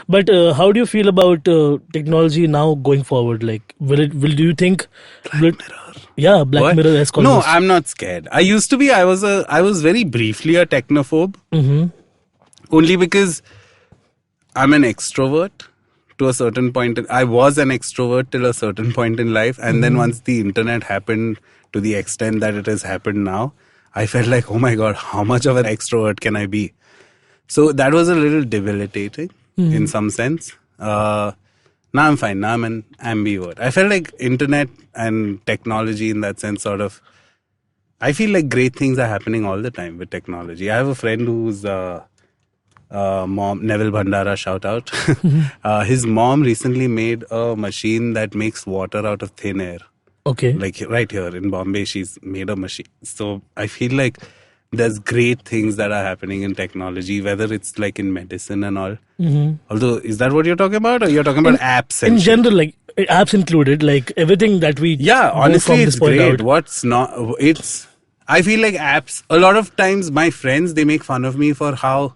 But how do you feel about technology now going forward? Like, do you think, yeah, Black What? Mirror has No, I'm not scared. I used to be. I was very briefly a technophobe. Only because I'm an extrovert to a certain point. I was an extrovert till a certain point in life. And then once the internet happened to the extent that it has happened now, I felt like, oh my God, how much of an extrovert can I be? So that was a little debilitating in some sense. Now I'm fine. Now I'm an ambivert. I felt like internet and technology in that sense I feel like great things are happening all the time with technology. I have a friend whose mom, Neville Bhandara, shout out. His mom recently made a machine that makes water out of thin air. Okay. Like right here in Bombay, she's made a machine. So I feel like there's great things that are happening in technology, whether it's like in medicine and all. Although, is that what you're talking about? Or you're talking about apps? In general, like apps included, like everything that we honestly, it's great. Out. What's not? I feel like apps. A lot of times, my friends, they make fun of me for how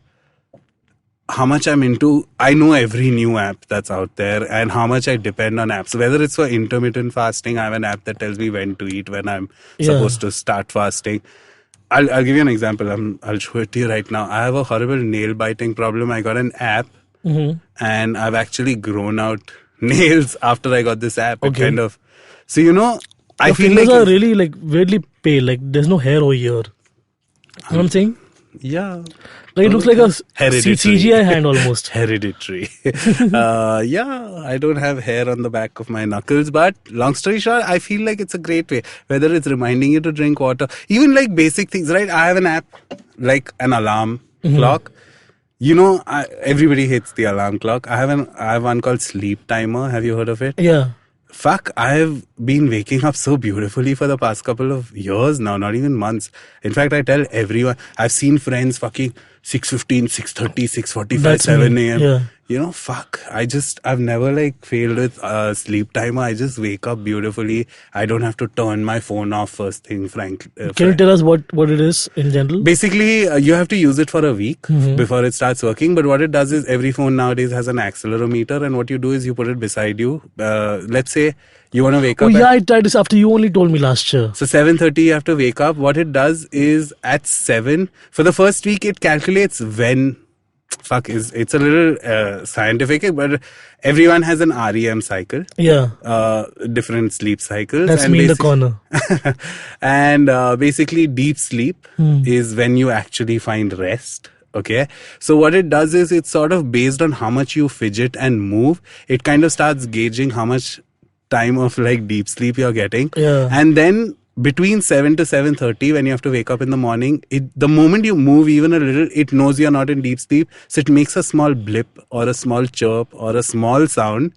much I'm into. I know every new app that's out there and how much I depend on apps. Whether it's for intermittent fasting, I have an app that tells me when to eat when I'm supposed to start fasting. I'll give you an example. I'll show it to you right now. I have a horrible nail biting problem. I got an app and I've actually grown out nails after I got this app. Okay. So I feel fingers like are really like weirdly pale. Like there's no hair over here. You know what I'm saying? Yeah. Like it looks like a Hereditary. CGI hand almost. Hereditary. I don't have hair on the back of my knuckles, but long story short, I feel like it's a great way. Whether it's reminding you to drink water, even like basic things, right? I have an app, like an alarm clock. Everybody hates the alarm clock. I have one called Sleep Timer. Have you heard of it? Yeah. Fuck, I've been waking up so beautifully for the past couple of years now, not even months. In fact, I tell everyone, I've seen friends fucking 6:15, 6:30, 6:45, 7 a.m. Yeah. Fuck, I've never like failed with sleep timer. I just wake up beautifully. I don't have to turn my phone off first thing, frankly. Can you tell us what it is in general? Basically, you have to use it for a week before it starts working. But what it does is every phone nowadays has an accelerometer, and what you do is you put it beside you. Let's say you want to wake up. Oh yeah, I tried this after you only told me last year. So 7:30 you have to wake up. What it does is at 7, for the first week it calculates when. It's a little scientific, but everyone has an REM cycle. Yeah. Different sleep cycles. That's me in the corner. And basically deep sleep is when you actually find rest. Okay. So what it does is it's sort of based on how much you fidget and move. It kind of starts gauging how much time of like deep sleep you're getting. Yeah. And then between 7 to 7:30 when you have to wake up in the morning, the moment you move even a little, it knows you're not in deep sleep. So it makes a small blip or a small chirp or a small sound.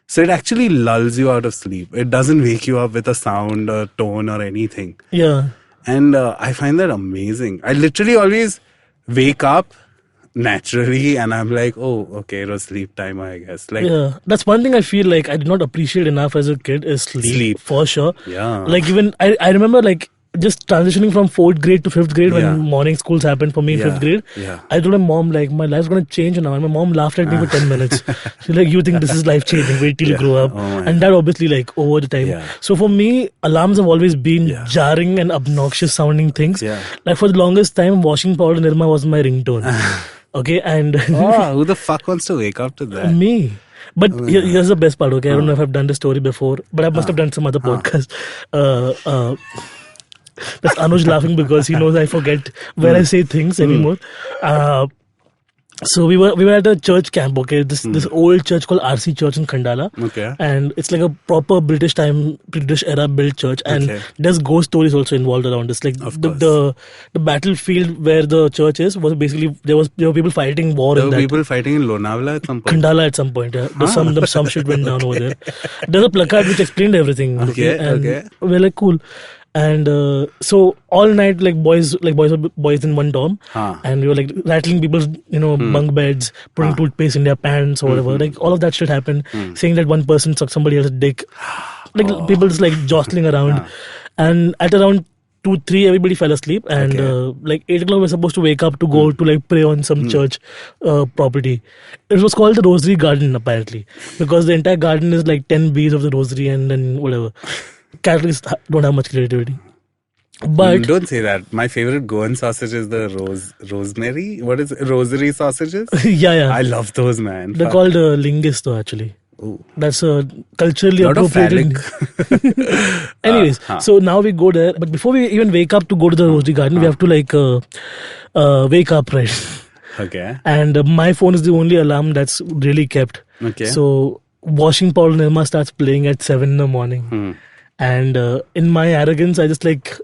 So it actually lulls you out of sleep. It doesn't wake you up with a sound or tone or anything. Yeah. And I find that amazing. I literally always wake up naturally and I'm like, oh, okay, it was sleep time, I guess. Like, yeah, that's one thing I feel like I did not appreciate enough as a kid is sleep. For sure. Yeah. Like even I remember like just transitioning from 4th grade to 5th grade when morning schools happened for me in 5th grade. Yeah. I told my mom like my life's gonna change now, and my mom laughed at me for 10 minutes. She's like, you think this is life changing? Wait till you grow up. And that obviously like over the time. Yeah. So for me, alarms have always been jarring and obnoxious sounding things. Yeah. Like for the longest time, washing powder Nirma was my ringtone. Okay, and who the fuck wants to wake up to that? Me. But here's the best part, okay? I don't know if I've done this story before, but I must have done some other podcast. That's Anuj laughing because he knows I forget where I say things anymore. So we were at a church camp, okay? This old church called RC Church in Khandala. Okay. And it's like a proper British era built church, and there's ghost stories also involved around this. Like the battlefield where the church is was basically there were people fighting war. There were people fighting in Lonavala at some point. Khandala at some point. Yeah. Some shit went down over there. There's a placard which explained everything. Okay. We're like, cool. And so all night, like boys in one dorm, and we were like rattling people's bunk beds, putting toothpaste in their pants or whatever. Like all of that shit happened. Saying that one person sucked somebody else's dick, like people just like jostling around. And at around 2-3, everybody fell asleep, and like 8 o'clock, we're supposed to wake up to go to like pray on some church property. It was called the Rosary Garden, apparently, because the entire garden is like 10 bees of the rosary, and then whatever. Catholics don't have much creativity. But don't say that. My favorite Goan sausage is the rosemary. What is it? Rosary sausages? yeah. I love those, man. They're called lingus, though, actually. Ooh. That's a culturally Lot of appropriated. Anyways, so now we go there. But before we even wake up to go to the Rosary Garden, we have to like wake up, right? Okay. And my phone is the only alarm that's really kept. Okay. So washing powder Nirma starts playing at 7 in the morning. And in my arrogance, I just like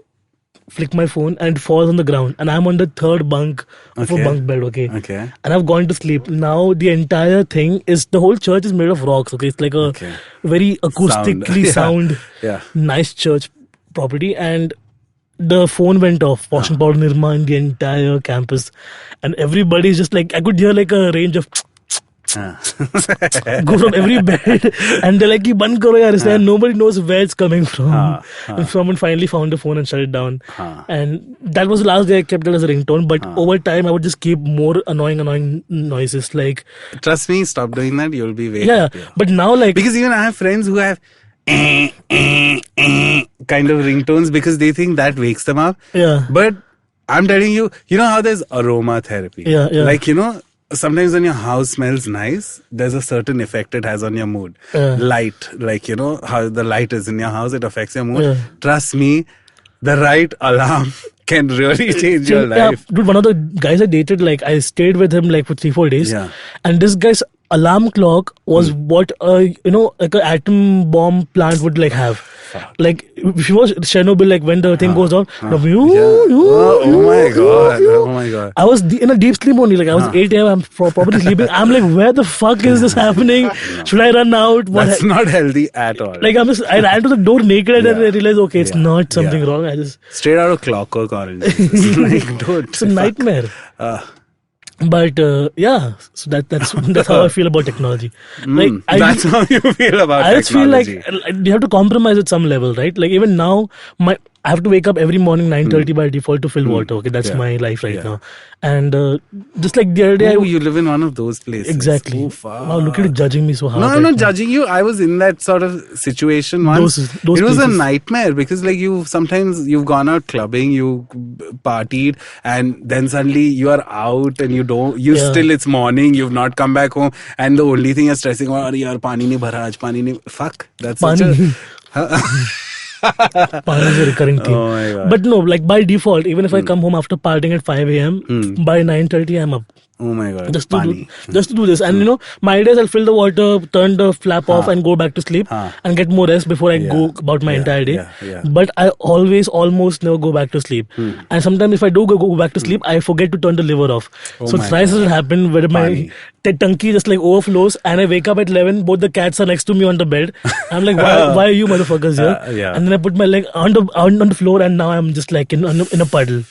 flick my phone and it falls on the ground, and I'm on the third bunk of a bunk bed, okay? And I've gone to sleep. Now the entire thing is, the whole church is made of rocks, okay? It's like a very acoustically sound nice church property, and the phone went off, washing powder Nirma in the entire campus, and everybody's just like, I could hear like a range of go from every bed, and they're like, "Band karo yaar," and nobody knows where it's coming from. And someone finally found the phone and shut it down. And that was the last day I kept it as a ringtone. But over time, I would just keep more annoying noises. Like, trust me, stop doing that. You'll be way happier. But now, like, because even I have friends who have kind of ringtones because they think that wakes them up. Yeah. But I'm telling you, you know how there's aromatherapy. Yeah. Like, you know, sometimes when your house smells nice, there's a certain effect it has on your mood. Light, like, you know, how the light is in your house, it affects your mood. Trust me, the right alarm can really change your life. Dude, one of the guys I dated, like, I stayed with him like for 3-4 days. And this guy's alarm clock was what like an atom bomb plant would like have. Like, if you watch Chernobyl, like when the thing goes on, oh my god! I was in a deep sleep only. Like, I was 8 a.m. I'm probably sleeping. I'm like, where the fuck is this happening? Should I run out? That's not healthy at all. Like, I ran to the door naked, and then I realized, okay, it's not something wrong. I just straight out of Clockwork Orange. Like, dude, it's a nightmare. But so that's how I feel about technology. Like, that's how you feel about technology. I just feel like you have to compromise at some level, right? Like, even now, I have to wake up every morning 9:30 by default to fill water. Okay, that's my life right now. And just like the other day, you live in one of those places. Exactly. Wow, look at you judging me so hard. No, I'm not judging you. I was in that sort of situation once. Those it was places. a nightmare because, like, sometimes you've gone out clubbing, you partied, and then suddenly you are out and still it's morning, you've not come back home, and the only thing you're stressing about, yaar, pani nahi bhara aaj, pani nahi. Fuck, that's such a... Pani is a recurring thing. Oh my God. But no, like by default, even if I come home after partying at 5 a.m., by 9:30 I'm up. Oh my God. Just to do this. And my idea is I'll fill the water, turn the flap off, and go back to sleep and get more rest before I go about my entire day. But I almost never go back to sleep. And sometimes if I do go back to sleep, I forget to turn the liver off. So thrice has happened where my tanki just like overflows, and I wake up at 11, both the cats are next to me on the bed. I'm like, why are you motherfuckers here? And then I put my leg on the floor, and now I'm just like in a puddle.